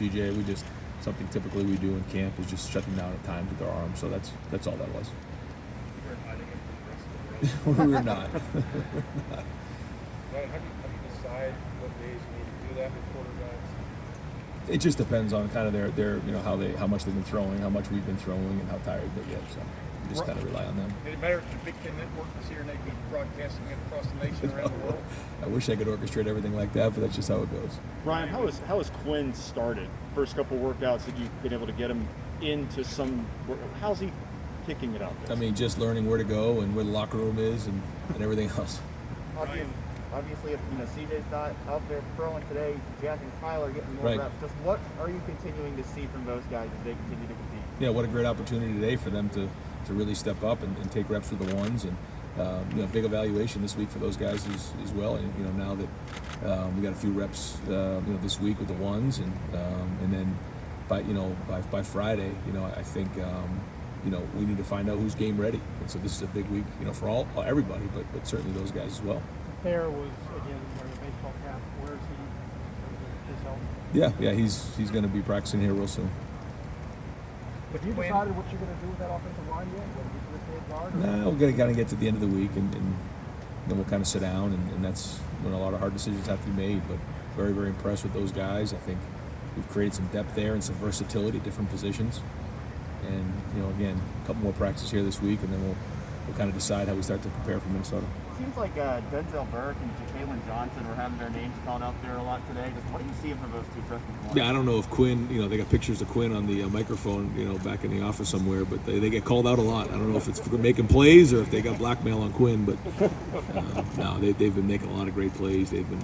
DJ. We just something typically we do in camp is just shut them down at times with their arms. So that's all that was. We were not. Ryan, how do you decide what days you need to do that with quarterbacks? It just depends on kind of their how much they've been throwing, how much we've been throwing, and how tired they get. So we just kind of rely on them. Did it matter if the Big Ten Network was here and they'd be broadcasting it across the nation around the world? I wish I could orchestrate everything like that, but that's just how it goes. Ryan, how has Quinn started? First couple workouts that you've been able to get him into some. How's he kicking it out there? I mean, just learning where to go and where the locker room is and everything else. Obviously, if CJ's not out there throwing today, Jack and Kyle are getting more reps. Just what are you continuing to see from those guys as they continue to compete? Yeah, what a great opportunity today for them to really step up and take reps with the ones, and big evaluation this week for those guys as well. And now that we got a few reps this week with the ones, and then by Friday, I think we need to find out who's game ready. And so this is a big week, for everybody, but certainly those guys as well. Thayer was again wearing a baseball cap. Where is he? His health? Yeah, he's going to be practicing here real soon. Have you decided what you're going to do with that offensive line yet? Whether you put it guard? We're going to kind of get to the end of the week, and then we'll kind of sit down, and that's when a lot of hard decisions have to be made. But very, very impressed with those guys. I think we've created some depth there and some versatility at different positions. And again, a couple more practices here this week, and then we'll kind of decide how we start to prepare for Minnesota. It seems like Denzel Burke and Jalen Johnson were having their names called out there a lot today. Just what do you see from those two freshmen? Yeah, I don't know if Quinn, they got pictures of Quinn on the microphone, back in the office somewhere, but they get called out a lot. I don't know if it's for making plays or if they got blackmail on Quinn, but no, they've been making a lot of great plays. They've been,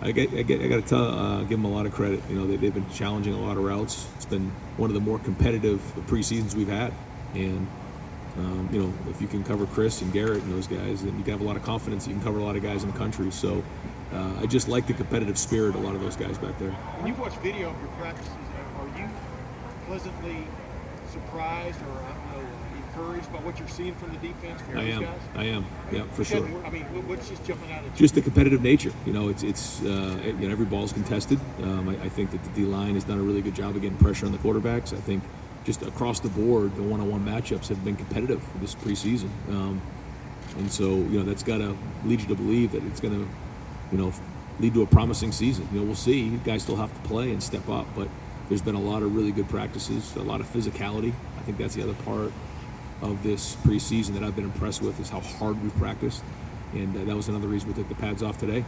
I got to give them a lot of credit. They've been challenging a lot of routes. It's been one of the more competitive preseasons we've had, and if you can cover Chris and Garrett and those guys, then you can have a lot of confidence. You can cover a lot of guys in the country. So I just like the competitive spirit of a lot of those guys back there. When you've watched video of your practices, are you pleasantly surprised or encouraged by what you're seeing from the defense from those guys? I am. Yeah, for sure. I mean, what's just jumping out at you? Just the competitive nature. It's every ball's contested. I think that the D-line has done a really good job of getting pressure on the quarterbacks. I think just across the board, the one-on-one matchups have been competitive this preseason. And so, that's got to lead you to believe that it's going to, lead to a promising season. We'll see. Guys still have to play and step up, but there's been a lot of really good practices, a lot of physicality. I think that's the other part of this preseason that I've been impressed with is how hard we've practiced. And that was another reason we took the pads off today.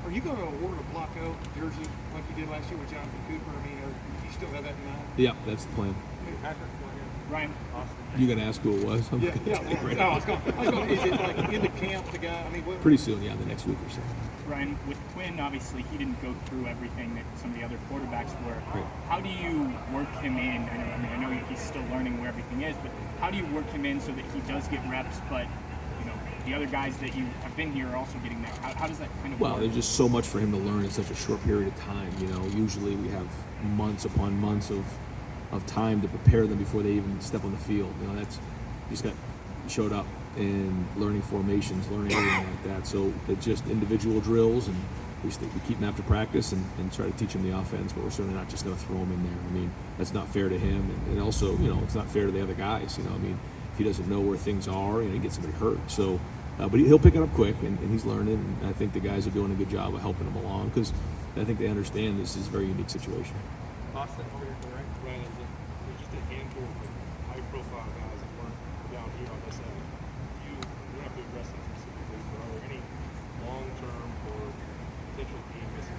Are you going to award a block out jersey like you did last year with Jonathan Cooper? I mean, do you still have that in mind? Yeah, that's the plan. Ryan, you gonna ask who it was? Yeah. No, I was going. Is it like in the camp? The guy? I mean, pretty soon, yeah, the next week or so. Ryan, with Quinn, obviously he didn't go through everything that some of the other quarterbacks were. Right. How do you work him in? I know he's still learning where everything is, but how do you work him in so that he does get reps, but the other guys that you have been here are also getting that? How does that kind of work? Well, there's just so much for him to learn in such a short period of time. Usually we have months upon months of time to prepare them before they even step on the field. That's just showed up in learning formations, learning everything like that. So it's just individual drills, and we keep them after practice and try to teach them the offense, but we're certainly not just going to throw them in there. I mean, that's not fair to him, and also, it's not fair to the other guys. I mean, if he doesn't know where things are, he gets somebody hurt. So, but he'll pick it up quick, and he's learning, and I think the guys are doing a good job of helping him along because I think they understand this is a very unique situation. Austin, over here, Ryan, there's just a handful of high-profile guys that weren't down here on this end. You don't have to address them specifically, but are there any long-term or potential team missing?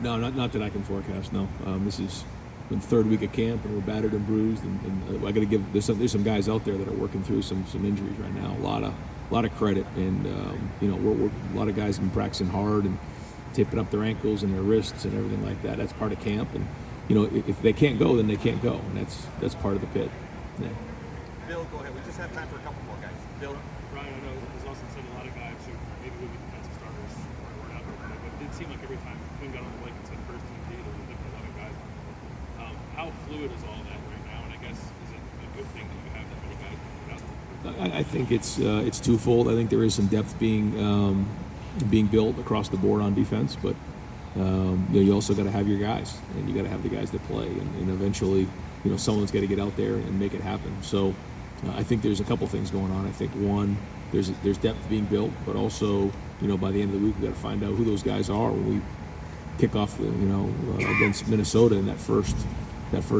No, not that I can forecast. No, this is the third week of camp, and we're battered and bruised. And I got to give there's some guys out there that are working through some injuries right now. A lot of credit, and we're a lot of guys have been practicing hard and taping up their ankles and their wrists and everything like that. That's part of camp, and if they can't go, then they can't go, and that's part of the pit. Yeah. Bill, go ahead. We just have time for a couple more guys. Bill. Ryan, I know there's also said a lot of guys who maybe would be defensive starters were out there, but it did seem like every time Quinn got on the lake and said first team D, there was a lot of guys. How fluid is all that right now? And I guess is it a good thing that you have that many guys out there? I think it's twofold. I think there is some depth being built across the board on defense, but you also got to have your guys, and you got to have the guys that play, and eventually, someone's got to get out there and make it happen. So I think there's a couple things going on. I think one, there's depth being built, but also, by the end of the week, we got to find out who those guys are when we kick off, against Minnesota in that first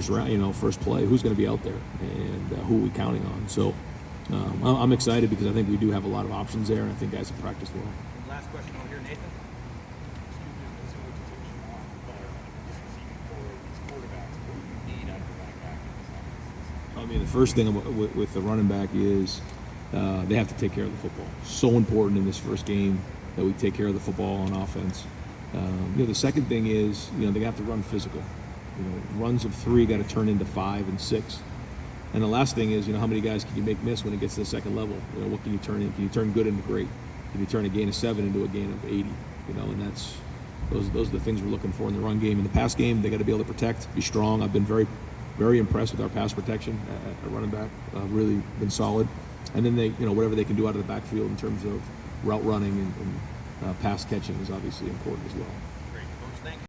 round, first play. Who's going to be out there, and who are we counting on? So I'm excited because I think we do have a lot of options there, and I think guys have practiced well. Last question over here, Nathan. I mean, the first thing with the running back is they have to take care of the football. So important in this first game that we take care of the football on offense. The second thing is, they have to run physical. Runs of 3 got to turn into 5 and 6. And the last thing is, how many guys can you make miss when it gets to the second level? What can you turn in? Can you turn good into great? Can you turn a gain of 7 into a gain of 80? And those are the things we're looking for in the run game. In the pass game, they got to be able to protect, be strong. I've been very, very impressed with our pass protection at running back. Really been solid. And then they, whatever they can do out of the backfield in terms of route running and pass catching is obviously important as well.